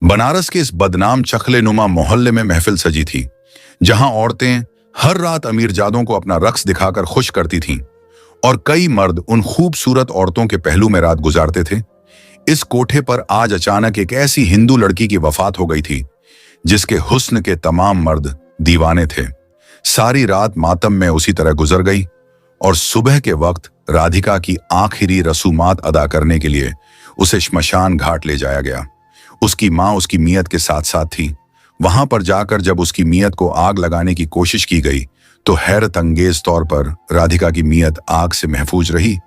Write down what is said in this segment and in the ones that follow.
बनारस के इस बदनाम चखले-नुमा मोहल्ले में महफिल सजी थी, जहां औरतें हर रात अमीरजादों को अपना रक्स दिखाकर खुश करती थीं और कई मर्द उन खूबसूरत औरतों के पहलू में रात गुजारते थे। इस कोठे पर आज अचानक एक ऐसी हिंदू लड़की की वफात हो गई थी, जिसके हुस्न के तमाम मर्द दीवाने थे। सारी रात मातम में उसी तरह गुजर गई और सुबह के वक्त राधिका की आखिरी रसूमात अदा करने के लिए उसे श्मशान घाट ले जाया गया। उसकी मां उसकी मियत के साथ साथ थी। वहां पर जाकर जब उसकी मियत को आग लगाने की कोशिश की गई तो हैरत अंगेज तौर पर राधिका की मियत आग से महफूज रही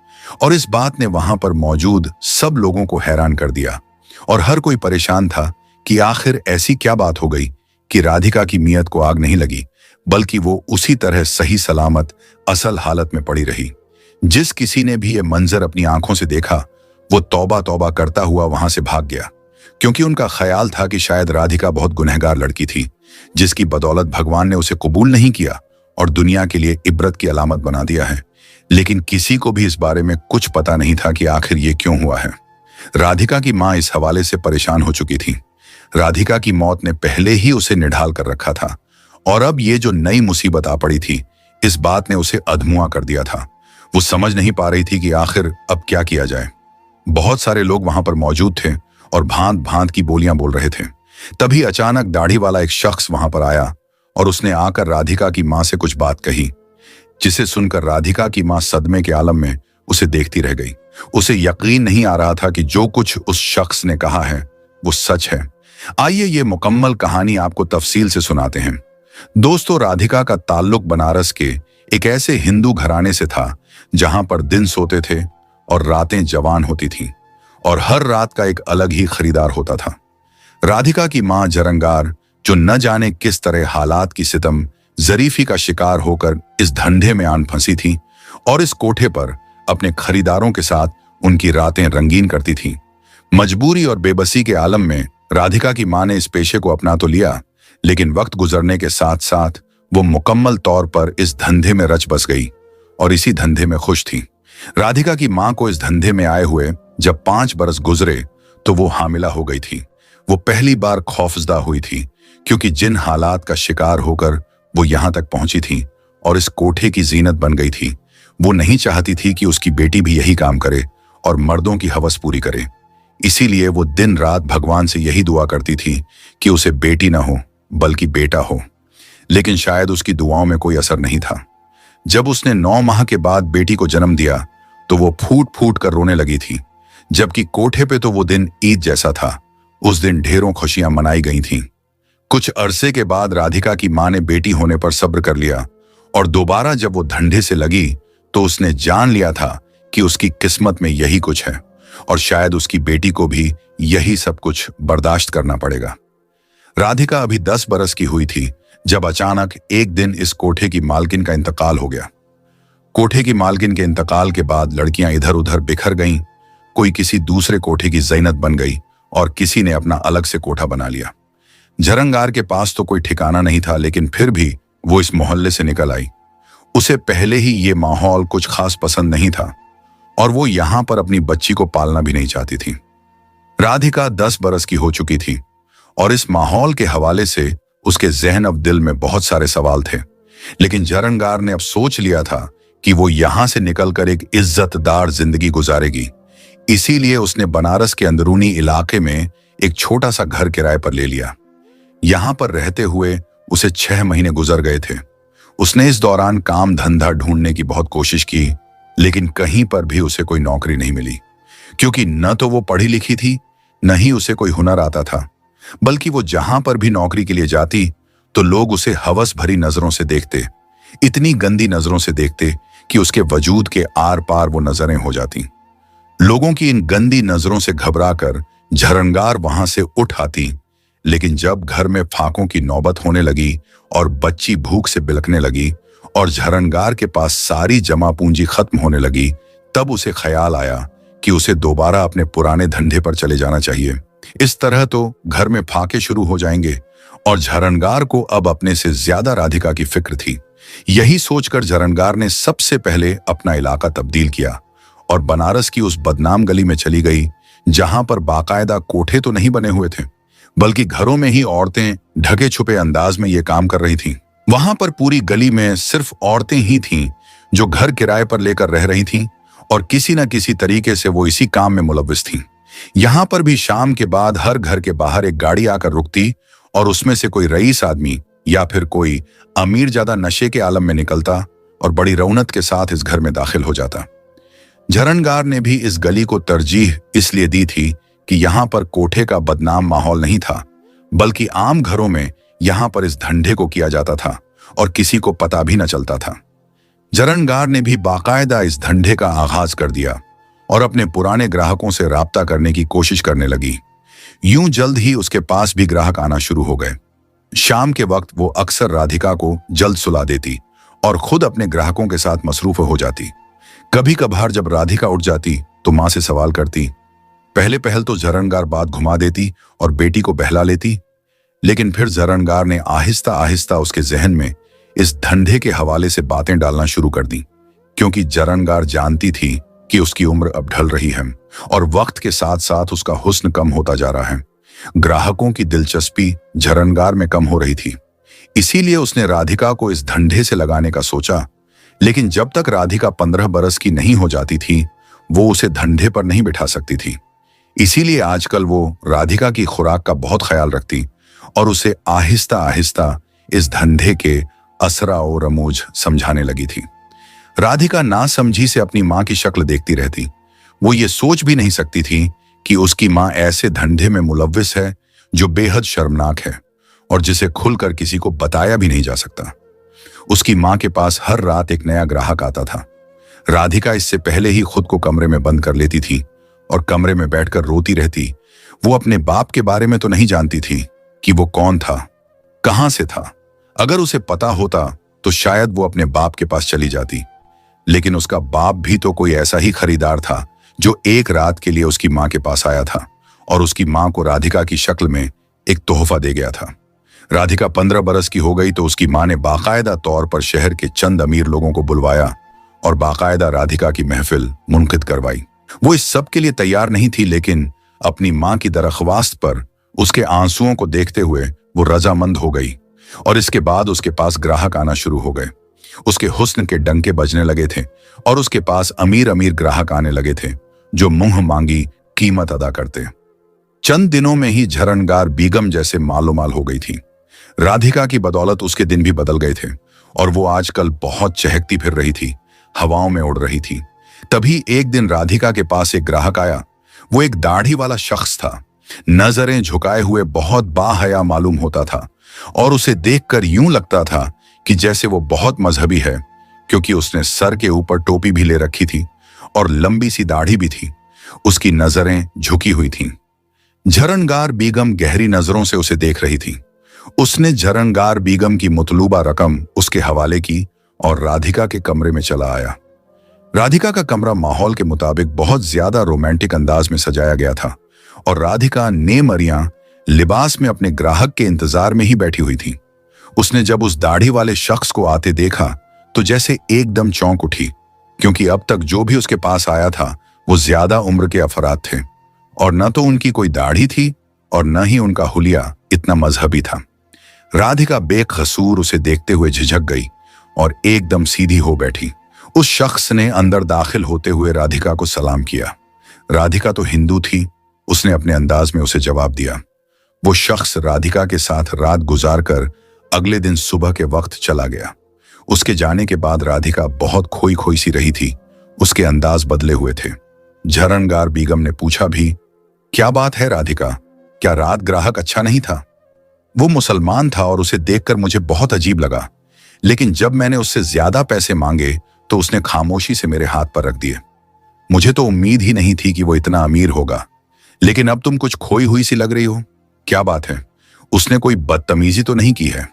और इस बात ने वहां पर मौजूद सब लोगों को हैरान कर दिया और हर कोई परेशान था कि आखिर ऐसी क्या बात हो गई कि राधिका की मियत को आग नहीं लगी, बल्कि वो उसी तरह सही सलामत असल हालत में पड़ी रही। जिस किसी ने भी ये मंजर अपनी आंखों से देखा, वो तौबा तौबा करता हुआ वहां से भाग गया, क्योंकि उनका ख्याल था कि शायद राधिका बहुत गुनहगार लड़की थी, जिसकी बदौलत भगवान ने उसे कबूल नहीं किया और दुनिया के लिए इबरत की अलामत बना दिया है। लेकिन किसी को भी इस बारे में कुछ पता नहीं था कि आखिर ये क्यों हुआ है। राधिका की मां इस हवाले से परेशान हो चुकी थी। राधिका की मौत ने पहले ही उसे निढाल कर रखा था और अब ये जो नई मुसीबत आ पड़ी थी, इस बात ने उसे अधमुआ कर दिया था। वो समझ नहीं पा रही थी कि आखिर अब क्या किया जाए। बहुत सारे लोग वहां पर मौजूद थे और भांत भांत की बोलियां बोल रहे थे। तभी अचानक दाढ़ी वाला एक शख्स वहां पर आया और उसने आकर राधिका की मां से कुछ बात कही, जिसे सुनकर राधिका की मां सदमे के आलम में उसे देखती रह गई। उसे यकीन नहीं आ रहा था कि जो कुछ उस शख्स ने कहा है वो सच है। आइए ये मुकम्मल कहानी आपको तफसील से सुनाते हैं। दोस्तों, राधिका का ताल्लुक बनारस के एक ऐसे हिंदू घराने से था जहां पर दिन सोते थे और रातें जवान होती थीं और हर रात का एक अलग ही खरीदार होता था। राधिका की मां जरंगार, जो न जाने किस तरह हालात की सितम जरीफी का शिकार होकर इस धंधे में आन फंसी थी और इस कोठे पर अपने खरीदारों के साथ उनकी रातें रंगीन करती थी। मजबूरी और बेबसी के आलम में राधिका की मां ने इस पेशे को अपना तो लिया, लेकिन वक्त गुजरने के साथ साथ वो मुकम्मल तौर पर इस धंधे में रच बस गई और इसी धंधे में खुश थी। राधिका की मां को इस धंधे में आए हुए जब 5 बरस गुजरे तो वो हामिला हो गई थी। वो पहली बार खौफजदा हुई थी, क्योंकि जिन हालात का शिकार होकर वो यहां तक पहुंची थी और इस कोठे की जीनत बन गई थी, वो नहीं चाहती थी कि उसकी बेटी भी यही काम करे और मर्दों की हवस पूरी करे। इसीलिए वो दिन रात भगवान से यही दुआ करती थी कि उसे बेटी ना हो बल्कि बेटा हो। लेकिन शायद उसकी दुआओं में कोई असर नहीं था। जब उसने 9 माह के बाद बेटी को जन्म दिया तो वो फूट फूट कर रोने लगी थी, जबकि कोठे पे तो वो दिन ईद जैसा था। उस दिन ढेरों खुशियां मनाई गई थीं। कुछ अरसे के बाद राधिका की मां ने बेटी होने पर सब्र कर लिया और दोबारा जब वो धंधे से लगी तो उसने जान लिया था कि उसकी किस्मत में यही कुछ है और शायद उसकी बेटी को भी यही सब कुछ बर्दाश्त करना पड़ेगा। राधिका अभी 10 बरस की हुई थी जब अचानक एक दिन इस कोठे की मालकिन का इंतकाल हो गया। कोठे की मालकिन के इंतकाल के बाद लड़कियां इधर उधर बिखर गईं। कोई किसी दूसरे कोठे की ज़ैनत बन गई और किसी ने अपना अलग से कोठा बना लिया। झरंगार के पास तो कोई ठिकाना नहीं था, लेकिन फिर भी वो इस मोहल्ले से निकल आई। उसे पहले ही ये माहौल कुछ खास पसंद नहीं था और वो यहां पर अपनी बच्ची को पालना भी नहीं चाहती थी। राधिका 10 बरस की हो चुकी थी और इस माहौल के हवाले से उसके जहन अब दिल में बहुत सारे सवाल थे। लेकिन झरंगार ने अब सोच लिया था कि वो यहां से निकलकर एक इज्जतदार जिंदगी गुजारेगी। इसीलिए उसने बनारस के अंदरूनी इलाके में एक छोटा सा घर किराए पर ले लिया। यहां पर रहते हुए उसे 6 महीने गुजर गए थे। उसने इस दौरान काम धंधा ढूंढने की बहुत कोशिश की, लेकिन कहीं पर भी उसे कोई नौकरी नहीं मिली, क्योंकि न तो वो पढ़ी लिखी थी, न ही उसे कोई हुनर आता था। बल्कि वो जहां पर भी नौकरी के लिए जाती तो लोग उसे हवस भरी नजरों से देखते, इतनी गंदी नजरों से देखते कि उसके वजूद के आर पार वो नजरें हो जाती। लोगों की इन गंदी नजरों से घबराकर झरंगार वहां से उठ आती, लेकिन जब घर में फाकों की नौबत होने लगी और बच्ची भूख से बिलखने लगी और झरंगार के पास सारी जमा पूंजी खत्म होने लगी, तब उसे ख्याल आया कि उसे दोबारा अपने पुराने धंधे पर चले जाना चाहिए। इस तरह तो घर में फाके शुरू हो जाएंगे और झरंगार को अब अपने से ज्यादा राधिका की फिक्र थी। यही सोचकर झरंगार ने सबसे पहले अपना इलाका तब्दील किया और बनारस की उस बदनाम गली में चली गई, जहां पर बाकायदा कोठे तो नहीं बने हुए थे, बल्कि घरों में ही औरतें ढके छुपे अंदाज में ये काम कर रही थीं। वहां पर पूरी गली में सिर्फ औरतें ही थीं जो घर किराए पर लेकर रह रही थीं और किसी न किसी तरीके से वो इसी काम में मुलव्विस थीं। यहां पर भी शाम के बाद हर घर के बाहर एक गाड़ी आकर रुकती और उसमें से कोई रईस आदमी या फिर कोई अमीर ज्यादा नशे के आलम में निकलता और बड़ी रौनक के साथ इस घर में दाखिल हो जाता। झरनगार ने भी इस गली को तरजीह इसलिए दी थी कि यहां पर कोठे का बदनाम माहौल नहीं था, बल्कि आम घरों में यहां पर इस धंधे को किया जाता था और किसी को पता भी न चलता था। झरनगार ने भी बाकायदा इस धंधे का आगाज कर दिया और अपने पुराने ग्राहकों से राब्ता करने की कोशिश करने लगी। यूं जल्द ही उसके पास भी ग्राहक आना शुरू हो गए। शाम के वक्त वो अक्सर राधिका को जल्द सुला देती और खुद अपने ग्राहकों के साथ मसरूफ हो जाती। कभी कभार जब राधिका उठ जाती तो मां से सवाल करती। पहले पहल तो झरनगार बात घुमा देती और बेटी को बहला लेती, लेकिन फिर झरनगार ने आहिस्ता आहिस्ता उसके जहन में इस धंधे के हवाले से बातें डालना शुरू कर दी, क्योंकि झरनगार जानती थी कि उसकी उम्र अब ढल रही है और वक्त के साथ साथ उसका हुस्न कम होता जा रहा है। ग्राहकों की दिलचस्पी झरनगार में कम हो रही थी। इसीलिए उसने राधिका को इस धंधे से लगाने का सोचा, लेकिन जब तक राधिका 15 बरस की नहीं हो जाती थी वो उसे धंधे पर नहीं बिठा सकती थी। इसीलिए आजकल वो राधिका की खुराक का बहुत ख्याल रखती और उसे आहिस्ता आहिस्ता इस धंधे के असरा और रमूज समझाने लगी थी। राधिका नासमझी से अपनी मां की शक्ल देखती रहती। वो ये सोच भी नहीं सकती थी कि उसकी मां ऐसे धंधे में मुलव्विस है जो बेहद शर्मनाक है और जिसे खुलकर किसी को बताया भी नहीं जा सकता। उसकी मां के पास हर रात एक नया ग्राहक आता था। राधिका इससे पहले ही खुद को कमरे में बंद कर लेती थी और कमरे में बैठकर रोती रहती। वो अपने बाप के बारे में तो नहीं जानती थी कि वो कौन था, कहां से था। अगर उसे पता होता तो शायद वो अपने बाप के पास चली जाती, लेकिन उसका बाप भी तो कोई ऐसा ही खरीदार था जो एक रात के लिए उसकी मां के पास आया था और उसकी मां को राधिका की शक्ल में एक तोहफा दे गया था। राधिका 15 बरस की हो गई तो उसकी मां ने बाकायदा तौर पर शहर के चंद अमीर लोगों को बुलवाया और बाकायदा राधिका की महफिल मुनक़िद करवाई। वो इस सब के लिए तैयार नहीं थी, लेकिन अपनी मां की दरख्वास्त पर उसके आंसुओं को देखते हुए वो रजामंद हो गई और इसके बाद उसके पास ग्राहक आना शुरू हो गए। उसके हुस्न के डंके बजने लगे थे और उसके पास अमीर अमीर ग्राहक आने लगे थे जो मुंह मांगी कीमत अदा करते। चंद दिनों में ही झरनगार बेगम जैसे मालोमाल हो गई थी। राधिका की बदौलत उसके दिन भी बदल गए थे और वो आजकल बहुत चहकती फिर रही थी, हवाओं में उड़ रही थी। तभी एक दिन राधिका के पास एक ग्राहक आया। वो एक दाढ़ी वाला शख्स था। नजरें झुकाए हुए बहुत बाहया मालूम होता था और उसे देखकर यूं लगता था कि जैसे वो बहुत मजहबी है, क्योंकि उसने सर के ऊपर टोपी भी ले रखी थी और लंबी सी दाढ़ी भी थी। उसकी नजरें झुकी हुई थीं। झरनगार बेगम गहरी नजरों से उसे देख रही थी। उसने झरनगार बेगम की मतलूबा रकम उसके हवाले की और राधिका के कमरे में चला आया। राधिका का कमरा माहौल के मुताबिक बहुत ज्यादा रोमांटिक अंदाज में सजाया गया था और राधिका नेमरियां लिबास में अपने ग्राहक के इंतजार में ही बैठी हुई थी। उसने जब उस दाढ़ी वाले शख्स को आते देखा तो जैसे एकदम चौंक उठी, क्योंकि अब तक जो भी उसके पास आया था वो ज्यादा उम्र के अफराद थे और न तो उनकी कोई दाढ़ी थी और न ही उनका हुलिया इतना मजहबी था। राधिका बेकसूर उसे देखते हुए झिझक गई और एकदम सीधी हो बैठी। उस शख्स ने अंदर दाखिल होते हुए राधिका को सलाम किया। राधिका तो हिंदू थी। उसने अपने अंदाज में उसे जवाब दिया। वो शख्स राधिका के साथ रात गुजारकर अगले दिन सुबह के वक्त चला गया। उसके जाने के बाद राधिका बहुत खोई खोई सी रही थी। उसके अंदाज बदले हुए थे। झरनगार बेगम ने पूछा भी, क्या बात है राधिका, क्या रात ग्राहक अच्छा नहीं था? वो मुसलमान था और उसे देखकर मुझे बहुत अजीब लगा, लेकिन जब मैंने उससे ज्यादा पैसे मांगे तो उसने खामोशी से मेरे हाथ पर रख दिए। मुझे तो उम्मीद ही नहीं थी कि वो इतना अमीर होगा, लेकिन अब तुम कुछ खोई हुई सी लग रही हो। क्या बात है? उसने कोई बदतमीजी तो नहीं की है?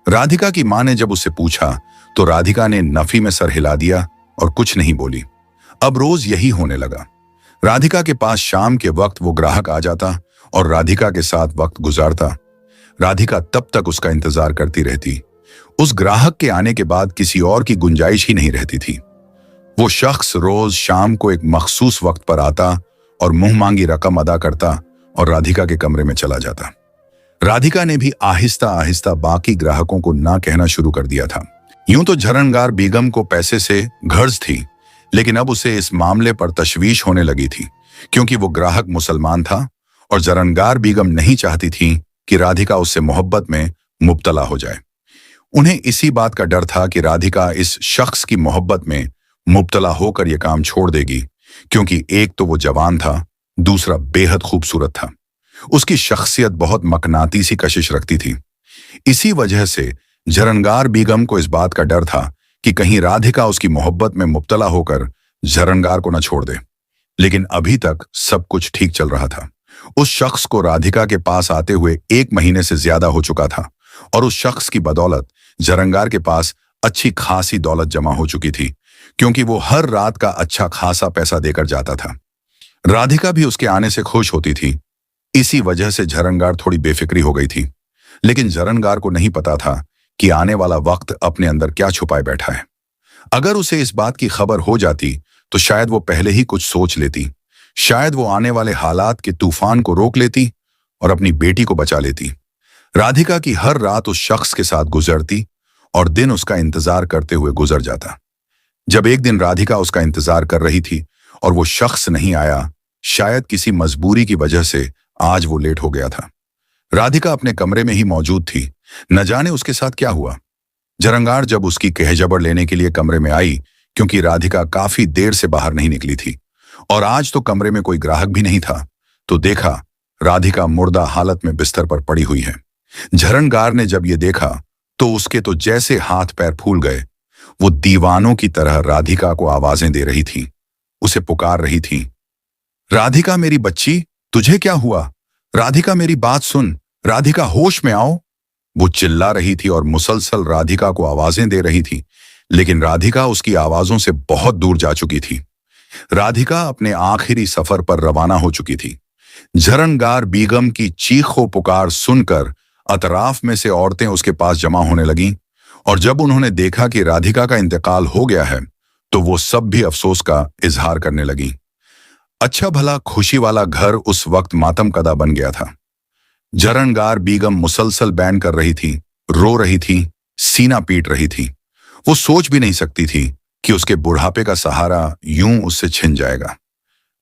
राधिका की मां ने जब उससे पूछा तो राधिका ने नफी में सर हिला दिया और कुछ नहीं बोली। अब रोज यही होने लगा। राधिका के पास शाम के वक्त वो ग्राहक आ जाता और राधिका के साथ वक्त गुजारता। राधिका तब तक उसका इंतजार करती रहती। उस ग्राहक के आने के बाद किसी और की गुंजाइश ही नहीं रहती थी। वो शख्स रोज शाम को एक मखसूस वक्त पर आता और मुंह मांगी रकम अदा करता और राधिका के कमरे में चला जाता। राधिका ने भी आहिस्ता आहिस्ता बाकी ग्राहकों को ना कहना शुरू कर दिया था। यूं तो झरनगार बेगम को पैसे से गर्ज थी, लेकिन अब उसे इस मामले पर तशवीश होने लगी थी, क्योंकि वो ग्राहक मुसलमान था और झरनगार बेगम नहीं चाहती थी कि राधिका उससे मोहब्बत में मुब्तला हो जाए। उन्हें इसी बात का डर था कि राधिका इस शख्स की मोहब्बत में मुब्तला होकर यह काम छोड़ देगी, क्योंकि एक तो वो जवान था, दूसरा बेहद खूबसूरत था। उसकी शख्सियत बहुत मकनातीसी कशिश रखती थी। इसी वजह से झरनगार बेगम को इस बात का डर था कि कहीं राधिका उसकी मोहब्बत में मुब्तला होकर झरनगार को न छोड़ दे। लेकिन अभी तक सब कुछ ठीक चल रहा था। उस शख्स को राधिका के पास आते हुए 1 महीने से ज्यादा हो चुका था और उस शख्स की बदौलत झरनगार के पास अच्छी खासी दौलत जमा हो चुकी थी, क्योंकि वो हर रात का अच्छा खासा पैसा देकर जाता था। राधिका भी उसके आने से खुश होती थी। इसी वजह से झरनगार थोड़ी बेफिक्री हो गई थी, लेकिन झरनगार को नहीं पता था कि आने वाला वक्त अपने अंदर क्या छुपाए बैठा है। अगर उसे इस बात की खबर हो जाती तो शायद वो पहले ही कुछ सोच लेती। शायद वो आने वाले हालात के तूफान को रोक लेती और अपनी बेटी को बचा लेती। राधिका की हर रात उस शख्स के साथ गुजरती और दिन उसका इंतजार करते हुए गुजर जाता। जब एक दिन राधिका उसका इंतजार कर रही थी और वो शख्स नहीं आया, शायद किसी मजबूरी की वजह से आज वो लेट हो गया था। राधिका अपने कमरे में ही मौजूद थी। न जाने उसके साथ क्या हुआ। झरनगार जब उसकी कहजबर लेने के लिए कमरे में आई, क्योंकि राधिका काफी देर से बाहर नहीं निकली थी और आज तो कमरे में कोई ग्राहक भी नहीं था, तो देखा राधिका मुर्दा हालत में बिस्तर पर पड़ी हुई है। झरनगार ने जब ये देखा तो उसके तो जैसे हाथ पैर फूल गए। वो दीवानों की तरह राधिका को आवाजें दे रही थी, उसे पुकार रही थी, राधिका मेरी बच्ची, तुझे क्या हुआ? राधिका मेरी बात सुन, राधिका होश में आओ। वो चिल्ला रही थी और मुसलसल राधिका को आवाजें दे रही थी, लेकिन राधिका उसकी आवाजों से बहुत दूर जा चुकी थी। राधिका अपने आखिरी सफर पर रवाना हो चुकी थी। झरनगार बेगम की चीखों पुकार सुनकर अतराफ में से औरतें उसके पास जमा होने लगीं और जब उन्होंने देखा कि राधिका का इंतकाल हो गया है तो वो सब भी अफसोस का इजहार करने लगीं। अच्छा भला खुशी वाला घर उस वक्त मातम कदा बन गया था। झरनगार बेगम मुसलसल बैन कर रही थी, रो रही थी, सीना पीट रही थी। वो सोच भी नहीं सकती थी कि उसके बुढ़ापे का सहारा यूं उससे छिन जाएगा।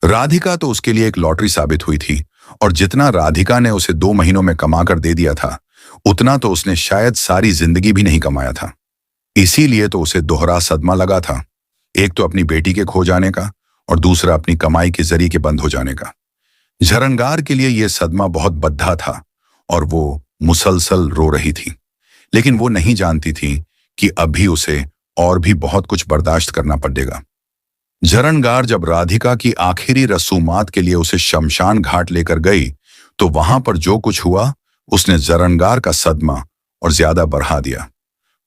राधिका तो उसके लिए एक लॉटरी साबित हुई थी और जितना राधिका ने उसे 2 महीनों में कमाकर दे दिया था, उतना तो उसने शायद सारी जिंदगी भी नहीं कमाया था। इसीलिए तो उसे दोहरा सदमा लगा था, एक तो अपनी बेटी के खो जाने का और दूसरा अपनी कमाई के जरिए के बंद हो जाने का। झरनगार के लिए यह सदमा बहुत बद्धा था और वो मुसलसल रो रही थी, लेकिन वो नहीं जानती थी कि अभी उसे और भी बहुत कुछ बर्दाश्त करना पड़ेगा। झरनगार जब राधिका की आखिरी रसूमात के लिए उसे शमशान घाट लेकर गई तो वहां पर जो कुछ हुआ उसने झरनगार का सदमा और ज्यादा बढ़ा दिया।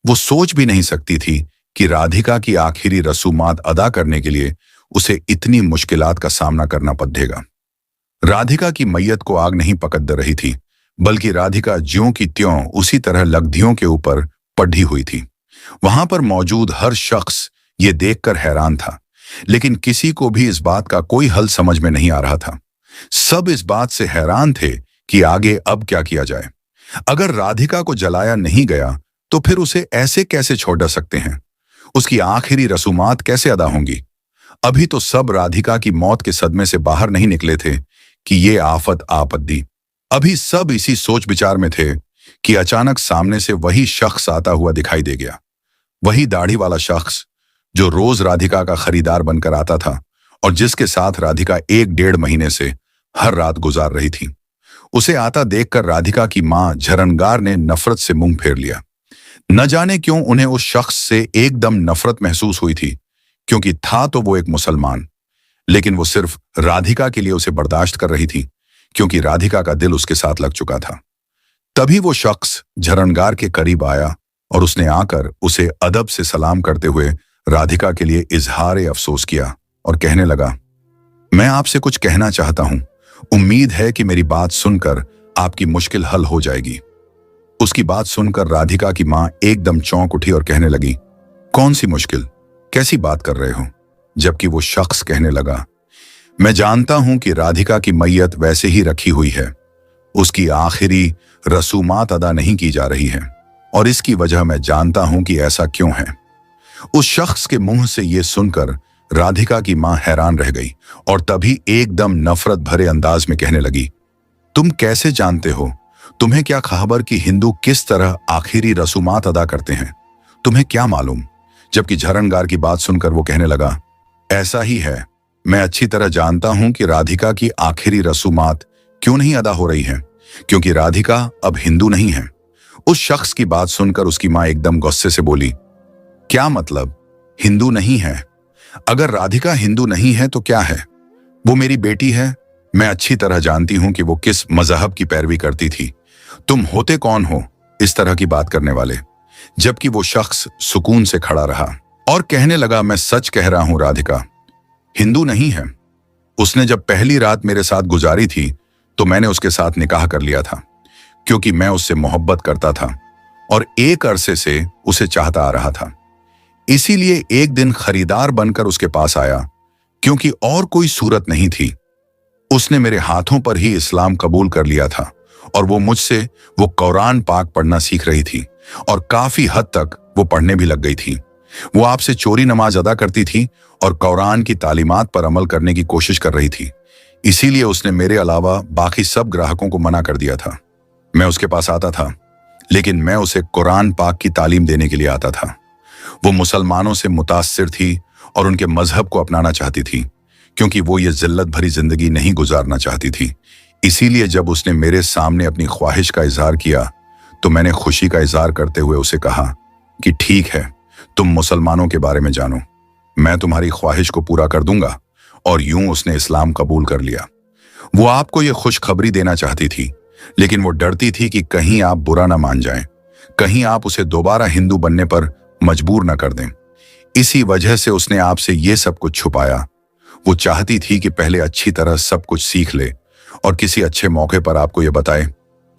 वो सोच भी नहीं सकती थी कि राधिका की आखिरी रसूमात अदा करने के लिए उसे इतनी मुश्किलात का सामना करना पड़ेगा। राधिका की मैयत को आग नहीं पकड़ रही थी, बल्कि राधिका ज्यों की त्यों उसी तरह लकड़ियों के ऊपर पड़ी हुई थी। वहां पर मौजूद हर शख्स ये देखकर हैरान था, लेकिन किसी को भी इस बात का कोई हल समझ में नहीं आ रहा था। सब इस बात से हैरान थे कि आगे अब क्या किया जाए। अगर राधिका को जलाया नहीं गया तो फिर उसे ऐसे कैसे छोड़ सकते हैं? उसकी आखिरी रसूमात कैसे अदा होंगी? अभी तो सब राधिका की मौत के सदमे से बाहर नहीं निकले थे कि ये आफत आपत्ति। अभी सब इसी सोच विचार में थे कि अचानक सामने से वही शख्स आता हुआ दिखाई दे गया। वही दाढ़ी वाला शख्स जो रोज राधिका का खरीदार बनकर आता था और जिसके साथ राधिका 1-1.5 महीने से हर रात गुजार रही थी। उसे आता देखकर राधिका की मां झरनगार ने नफरत से मुंह फेर लिया। न जाने क्यों उन्हें उस शख्स से एकदम नफरत महसूस हुई थी, क्योंकि था तो वो एक मुसलमान, लेकिन वो सिर्फ राधिका के लिए उसे बर्दाश्त कर रही थी, क्योंकि राधिका का दिल उसके साथ लग चुका था। तभी वो शख्स झरनगार के करीब आया और उसने आकर उसे अदब से सलाम करते हुए राधिका के लिए इजहार अफसोस किया और कहने लगा, मैं आपसे कुछ कहना चाहता हूं। उम्मीद है कि मेरी बात सुनकर आपकी मुश्किल हल हो जाएगी। उसकी बात सुनकर राधिका की मां एकदम चौंक उठी और कहने लगी, कौन सी मुश्किल? कैसी बात कर रहे हो? जबकि वो शख्स कहने लगा, मैं जानता हूं कि राधिका की मैयत वैसे ही रखी हुई है उसकी आखिरी रसूमात अदा नहीं की जा रही है, और इसकी वजह मैं जानता हूं कि ऐसा क्यों है। उस शख्स के मुंह से यह सुनकर राधिका की मां हैरान रह गई और तभी एकदम नफरत भरे अंदाज में कहने लगी, तुम कैसे जानते हो? तुम्हें क्या खबर कि हिंदू किस तरह आखिरी रसूमात अदा करते हैं? तुम्हें क्या मालूम? जबकि झरणगार की बात सुनकर वो कहने लगा, ऐसा ही है, मैं अच्छी तरह जानता हूं कि राधिका की आखिरी रसूमात क्यों नहीं अदा हो रही है, क्योंकि राधिका अब हिंदू नहीं है। उस शख्स की बात सुनकर उसकी मां एकदम गुस्से से बोली, क्या मतलब हिंदू नहीं है? अगर राधिका हिंदू नहीं है तो क्या है? वो मेरी बेटी है। मैं अच्छी तरह जानती हूं कि वो किस मजहब की पैरवी करती थी। तुम होते कौन हो इस तरह की बात करने वाले? जबकि वो शख्स सुकून से खड़ा रहा और कहने लगा, मैं सच कह रहा हूं, राधिका हिंदू नहीं है। उसने जब पहली रात मेरे साथ गुजारी थी तो मैंने उसके साथ निकाह कर लिया था, क्योंकि मैं उससे मोहब्बत करता था और एक अरसे से उसे चाहता आ रहा था। इसीलिए एक दिन खरीदार बनकर उसके पास आया, क्योंकि और कोई सूरत नहीं थी। उसने मेरे हाथों पर ही इस्लाम कबूल कर लिया था और वो मुझसे वो कुरान पाक पढ़ना सीख रही थी और काफी हद तक वो पढ़ने भी लग गई थी। वो आपसे चोरी नमाज अदा करती थी और कुरान की तालीमात पर अमल करने की कोशिश कर रही थी। इसीलिए उसने मेरे अलावा बाकी सब ग्राहकों को मना कर दिया था। मैं उसके पास आता था, लेकिन मैं उसे कुरान पाक की तालीम देने के लिए आता था। वो मुसलमानों से मुतासिर थी और उनके मजहब को अपनाना चाहती थी, क्योंकि वो ये जिल्लत भरी जिंदगी नहीं गुजारना चाहती थी। इसीलिए जब उसने मेरे सामने अपनी ख्वाहिश का इजहार किया तो मैंने खुशी का इजहार करते हुए उसे कहा कि ठीक है, तुम मुसलमानों के बारे में जानो, मैं तुम्हारी ख्वाहिश को पूरा कर दूंगा। और यूं उसने इस्लाम कबूल कर लिया। वो आपको ये खुशखबरी देना चाहती थी, लेकिन वो डरती थी कि कहीं आप बुरा ना मान जाएं, कहीं आप उसे दोबारा हिंदू बनने पर मजबूर न कर दें। इसी वजह से उसने आपसे ये सब कुछ छुपाया। वो चाहती थी कि पहले अच्छी तरह सब कुछ सीख ले और किसी अच्छे मौके पर आपको ये बताए।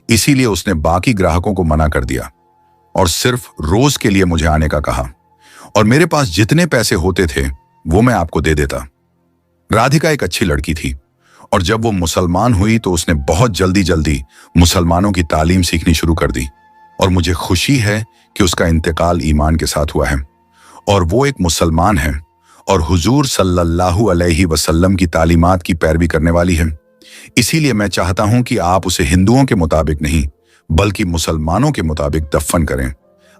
इसीलिए उसने बाकी ग्राहकों को मना कर दिया और सिर्फ रोज के लिए मुझे आने का कहा, और मेरे पास जितने पैसे होते थे वो मैं आपको दे देता। राधिका एक अच्छी लड़की थी और जब वो मुसलमान हुई तो उसने बहुत जल्दी जल्दी मुसलमानों की तालीम सीखनी शुरू कर दी, और मुझे खुशी है कि उसका इंतकाल ईमान के साथ हुआ है और वो एक मुसलमान है और हुजूर सल्लल्लाहु अलैहि वसल्लम की तालीमात की पैरवी करने वाली है। इसीलिए मैं चाहता हूं कि आप उसे हिंदुओं के मुताबिक नहीं बल्कि मुसलमानों के मुताबिक दफन करें।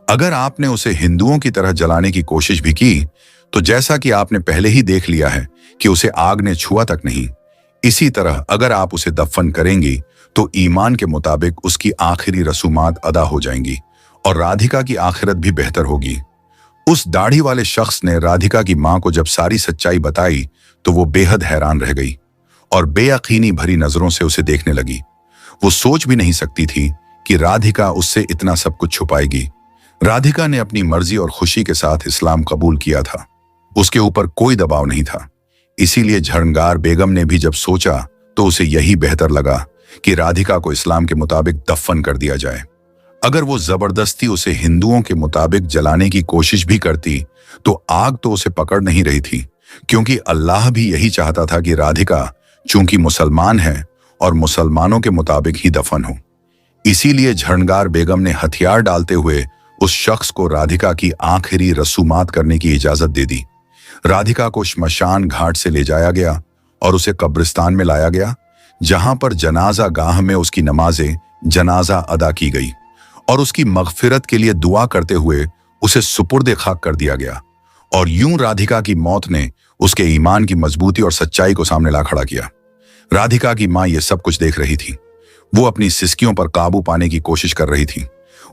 अगर आपने उसे हिंदुओं की तरह जलाने की कोशिश भी की तो जैसा कि आपने पहले ही देख लिया है कि उसे आग ने छुआ तक नहीं, इसी तरह अगर आप उसे दफन करेंगी तो ईमान के मुताबिक उसकी आखिरी रसूमात अदा हो जाएंगी और राधिका की आखिरत भी बेहतर होगी। उस दाढ़ी वाले शख्स ने राधिका की मां को जब सारी सच्चाई बताई तो वो बेहद हैरान रह गई और बेयकीनी भरी नजरों से उसे देखने लगी। वो सोच भी नहीं सकती थी कि राधिका उससे इतना सब कुछ छुपाएगी। राधिका ने अपनी मर्जी और खुशी के साथ इस्लाम कबूल किया था। उसके ऊपर कोई दबाव नहीं था। इसीलिए झरणगार बेगम ने भी जब सोचा तो उसे यही बेहतर लगा कि राधिका को इस्लाम के मुताबिक दफन कर दिया जाए। अगर वो जबरदस्ती उसे हिंदुओं के मुताबिक जलाने की कोशिश भी करती तो आग तो उसे पकड़ नहीं रही थी, क्योंकि अल्लाह भी यही चाहता था कि राधिका चूंकि मुसलमान है और मुसलमानों के मुताबिक ही दफन हो। इसीलिए झरणगार बेगम ने हथियार डालते हुए उस शख्स को राधिका की आखिरी रसूमात करने की इजाजत दे दी। राधिका को श्मशान घाट से ले जाया गया और उसे कब्रिस्तान में लाया गया, जहां पर जनाजा गाह में उसकी नमाज़े जनाजा अदा की गई और उसकी मगफिरत के लिए दुआ करते हुए उसे सुपुर्द खाक कर दिया गया। और यूं राधिका की मौत ने उसके ईमान की मजबूती और सच्चाई को सामने ला खड़ा किया। राधिका की मां ये सब कुछ देख रही थी। वो अपनी सिसकियों पर काबू पाने की कोशिश कर रही थी।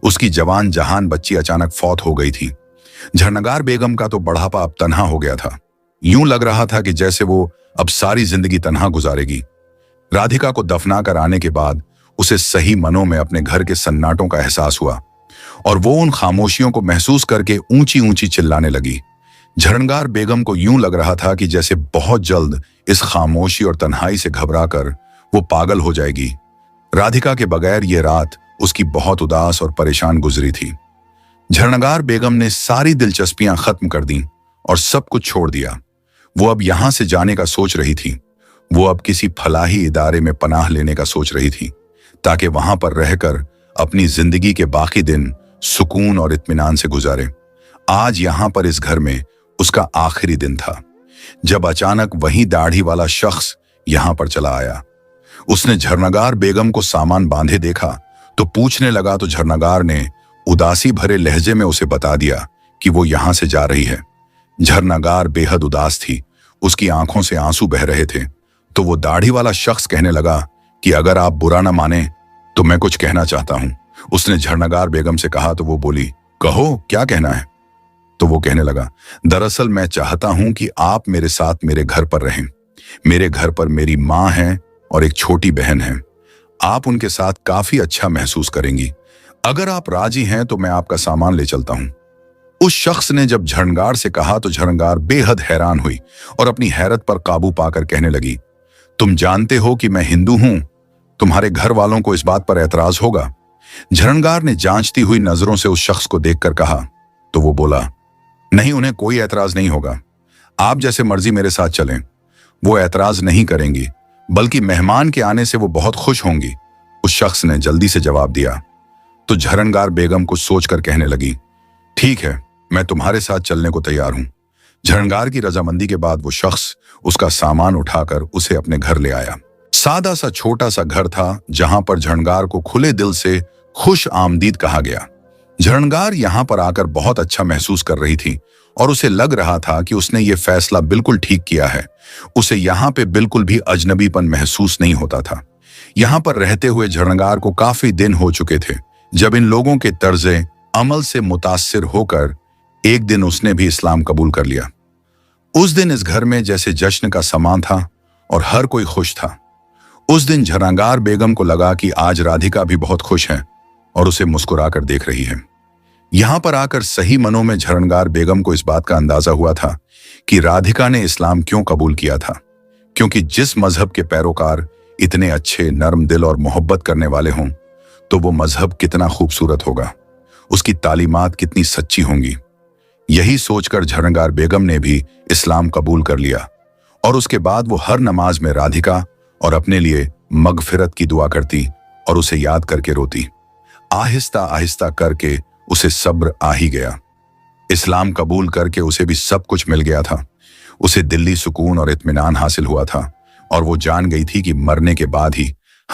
उसकी जवान जहान बच्ची अचानक फौत हो गई थी। झरणगार बेगम का तो बढ़ापा अब तन्हा हो गया था। यूं लग रहा था कि जैसे वो अब सारी जिंदगी तन्हा गुजारेगी। राधिका को दफना कर आने के बाद उसे सही मनों में अपने घर के सन्नाटों का एहसास हुआ और वो उन खामोशियों को महसूस करके ऊंची ऊंची चिल्लाने लगी। झरणगार बेगम को यूं लग रहा था कि जैसे बहुत जल्द इस खामोशी और तन्हाई से घबराकर वो पागल हो जाएगी। राधिका के बगैर ये रात उसकी बहुत उदास और परेशान गुजरी थी। झरणगार बेगम ने सारी दिलचस्पियां खत्म कर दी और सब कुछ छोड़ दिया। वो अब यहां से जाने का सोच रही थी। वो अब किसी फलाही इदारे में पनाह लेने का सोच रही थी, ताकि वहां पर रहकर अपनी जिंदगी के बाकी दिन सुकून और इत्मीनान से गुजारे। आज यहां पर इस घर में उसका आखिरी दिन था जब अचानक वही दाढ़ी वाला शख्स यहां पर चला आया। उसने झरनागार बेगम को सामान बांधे देखा तो पूछने लगा, तो झरनागार ने उदासी भरे लहजे में उसे बता दिया कि वो यहां से जा रही है। झरनागार बेहद उदास थी, उसकी आंखों से आंसू बह रहे थे। तो वो दाढ़ी वाला शख्स कहने लगा कि अगर आप बुरा ना माने तो मैं कुछ कहना चाहता हूं। उसने झरनागार बेगम से कहा तो वो बोली, कहो क्या कहना है। तो वो कहने लगा, दरअसल मैं चाहता हूं कि आप मेरे साथ मेरे घर पर रहें। मेरे घर पर मेरी माँ है और एक छोटी बहन है। आप उनके साथ काफी अच्छा महसूस करेंगी। अगर आप राजी हैं तो मैं आपका सामान ले चलता हूं। उस शख्स ने जब झरनगार से कहा तो झरनगार बेहद हैरान हुई और अपनी हैरत पर काबू पाकर कहने लगी, तुम जानते हो कि मैं हिंदू हूं। तुम्हारे घर वालों को इस बात पर एतराज होगा। झरनगार ने जांचती हुई नजरों से उस शख्स को देखकर कहा तो वो बोला, नहीं, उन्हें कोई एतराज नहीं होगा। आप जैसे मर्जी मेरे साथ चलें। वो एतराज नहीं करेंगी, बल्कि मेहमान के आने से वो बहुत खुश होंगी। उस शख्स ने जल्दी से जवाब दिया। तो झरनगार बेगम कुछ सोचकर कहने लगी, ठीक है, मैं तुम्हारे साथ चलने को तैयार हूं। झरनगार की रजामंदी के बाद वो शख्स उसका सामान उठाकर उसे अपने घर ले आया। सादा सा छोटा सा घर था जहां पर झरनगार को खुले दिल से खुश आमदीद कहा गया। झरनगार यहां पर आकर बहुत अच्छा महसूस कर रही थी और उसे लग रहा था कि उसने ये फैसला बिल्कुल ठीक किया है। उसे यहाँ पे बिल्कुल भी अजनबीपन महसूस नहीं होता था। यहाँ पर रहते हुए झरनगार को काफी दिन हो चुके थे जब इन लोगों के तर्जे अमल से मुतासिर होकर एक दिन उसने भी इस्लाम कबूल कर लिया। उस दिन इस घर में जैसे जश्न का समा था और हर कोई खुश था। उस दिन झरनगार बेगम को लगा कि आज राधिका भी बहुत खुश है और उसे मुस्कुराकर देख रही है। यहां पर आकर सही मनों में झरनगार बेगम को इस बात का अंदाजा हुआ था कि राधिका ने इस्लाम क्यों कबूल किया था, क्योंकि जिस मजहब के पैरोकार इतने अच्छे, नरम दिल और मोहब्बत करने वाले हों तो वो मजहब कितना खूबसूरत होगा, उसकी तालीमात कितनी सच्ची होंगी। यही सोचकर झरनगार बेगम ने भी इस्लाम कबूल कर लिया और उसके बाद वो हर नमाज में राधिका और अपने लिए मगफिरत की दुआ करती और उसे याद करके रोती। आहिस्ता आहिस्ता करके उसे सब्र आ ही गया। इस्लाम कबूल करके उसे भी सब कुछ मिल गया था। उसे दिल्ली सुकून और इत्मीनान हासिल हुआ था और वो जान गई थी कि मरने के बाद ही